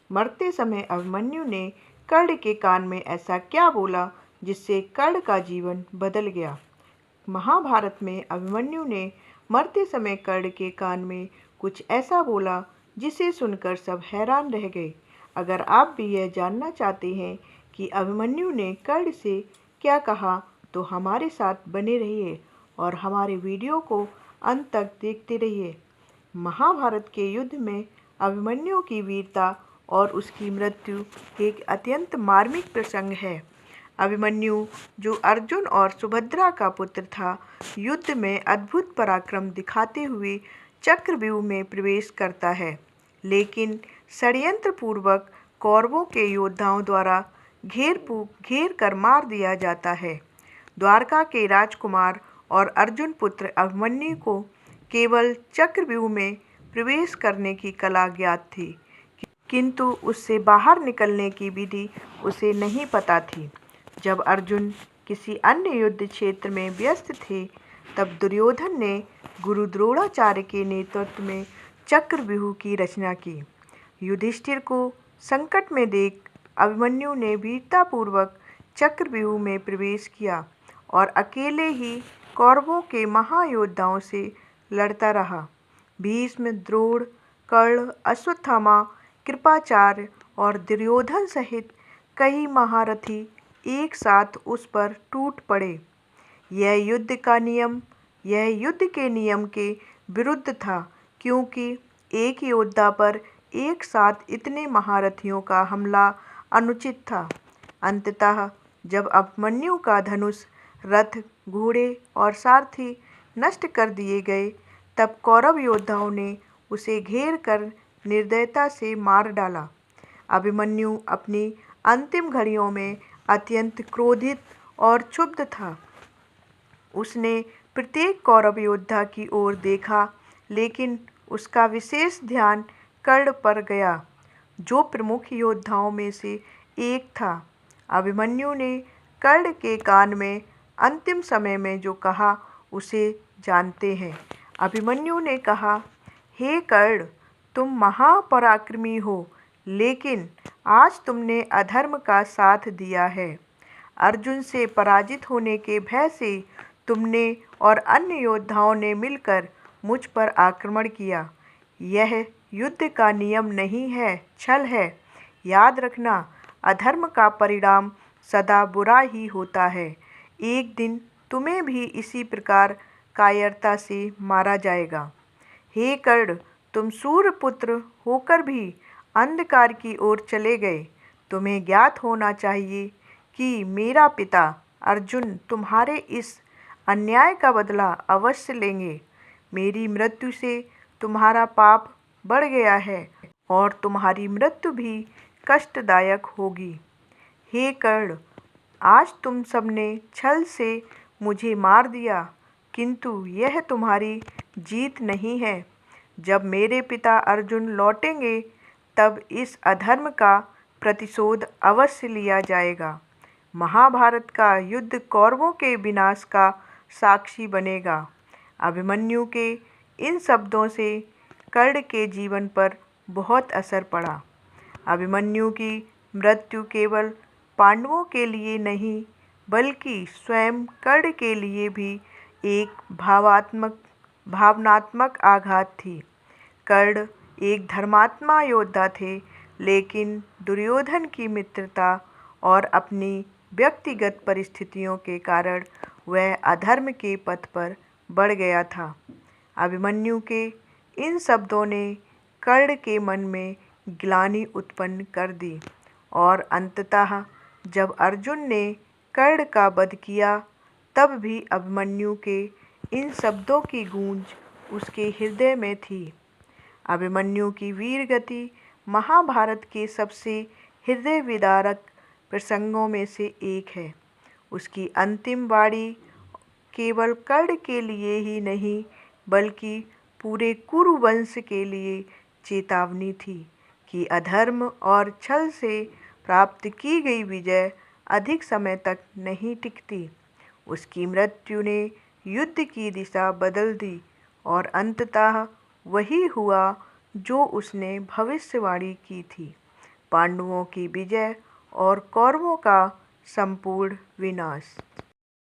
मरते समय अभिमन्यु ने कर्ण के कान में ऐसा क्या बोला जिससे कर्ण का जीवन बदल गया। महाभारत में अभिमन्यु ने मरते समय कर्ण के कान में कुछ ऐसा बोला जिसे सुनकर सब हैरान रह गए। अगर आप भी यह जानना चाहते हैं कि अभिमन्यु ने कर्ण से क्या कहा तो हमारे साथ बने रहिए और हमारे वीडियो को अंत तक देखते रहिए। महाभारत के युद्ध में अभिमन्यु की वीरता और उसकी मृत्यु एक अत्यंत मार्मिक प्रसंग है। अभिमन्यु, जो अर्जुन और सुभद्रा का पुत्र था, युद्ध में अद्भुत पराक्रम दिखाते हुए चक्रव्यूह में प्रवेश करता है, लेकिन षड्यंत्र पूर्वक कौरवों के योद्धाओं द्वारा घेर कर मार दिया जाता है। द्वारका के राजकुमार और अर्जुन पुत्र अभिमन्यु को केवल चक्रव्यूह में प्रवेश करने की कला ज्ञात थी, किंतु उससे बाहर निकलने की विधि उसे नहीं पता थी। जब अर्जुन किसी अन्य युद्ध क्षेत्र में व्यस्त थे, तब दुर्योधन ने गुरु द्रोणाचार्य के नेतृत्व में चक्रव्यूह की रचना की। युधिष्ठिर को संकट में देख अभिमन्यु ने वीरतापूर्वक चक्रव्यूह में प्रवेश किया और अकेले ही कौरवों के महायोद्धाओं से लड़ता रहा। भीष्म, द्रोण, कर्ण, अश्वत्थामा, कृपाचार्य और दुर्योधन सहित कई महारथी एक साथ उस पर टूट पड़े। यह युद्ध के नियम के विरुद्ध था, क्योंकि एक योद्धा पर एक साथ इतने महारथियों का हमला अनुचित था। अंततः जब अभिमन्यु का धनुष, रथ, घोड़े और सारथी नष्ट कर दिए गए, तब कौरव योद्धाओं ने उसे घेर कर निर्दयता से मार डाला। अभिमन्यु अपनी अंतिम घड़ियों में अत्यंत क्रोधित और क्षुब्ध था। उसने प्रत्येक कौरव योद्धा की ओर देखा, लेकिन उसका विशेष ध्यान कर्ण पर गया, जो प्रमुख योद्धाओं में से एक था। अभिमन्यु ने कर्ण के कान में अंतिम समय में जो कहा उसे जानते हैं। अभिमन्यु ने कहा, हे कर्ण, तुम महापराक्रमी हो, लेकिन आज तुमने अधर्म का साथ दिया है। अर्जुन से पराजित होने के भय से तुमने और अन्य योद्धाओं ने मिलकर मुझ पर आक्रमण किया। यह युद्ध का नियम नहीं है, छल है। याद रखना, अधर्म का परिणाम सदा बुरा ही होता है। एक दिन तुम्हें भी इसी प्रकार कायरता से मारा जाएगा। हे कर्ण, तुम सूर्यपुत्र होकर भी अंधकार की ओर चले गए। तुम्हें ज्ञात होना चाहिए कि मेरा पिता अर्जुन तुम्हारे इस अन्याय का बदला अवश्य लेंगे। मेरी मृत्यु से तुम्हारा पाप बढ़ गया है और तुम्हारी मृत्यु भी कष्टदायक होगी। हे कर्ण, आज तुम सबने छल से मुझे मार दिया, किंतु यह तुम्हारी जीत नहीं है। जब मेरे पिता अर्जुन लौटेंगे, तब इस अधर्म का प्रतिशोध अवश्य लिया जाएगा। महाभारत का युद्ध कौरवों के विनाश का साक्षी बनेगा। अभिमन्यु के इन शब्दों से कर्ण के जीवन पर बहुत असर पड़ा। अभिमन्यु की मृत्यु केवल पांडवों के लिए नहीं, बल्कि स्वयं कर्ण के लिए भी एक भावनात्मक आघात थी। कर्ण एक धर्मात्मा योद्धा थे, लेकिन दुर्योधन की मित्रता और अपनी व्यक्तिगत परिस्थितियों के कारण वह अधर्म के पथ पर बढ़ गया था। अभिमन्यु के इन शब्दों ने कर्ण के मन में ग्लानि उत्पन्न कर दी और अंततः जब अर्जुन ने कर्ण का वध किया, तब भी अभिमन्यु के इन शब्दों की गूंज उसके हृदय में थी। अभिमन्यु की वीर गति महाभारत के सबसे हृदय विदारक प्रसंगों में से एक है। उसकी अंतिम वाणी केवल कर्ण के लिए ही नहीं, बल्कि पूरे कुरु वंश के लिए चेतावनी थी कि अधर्म और छल से प्राप्त की गई विजय अधिक समय तक नहीं टिकती। उसकी मृत्यु ने युद्ध की दिशा बदल दी और अंततः वही हुआ जो उसने भविष्यवाणी की थी। पांडवों की विजय और कौरवों का संपूर्ण विनाश।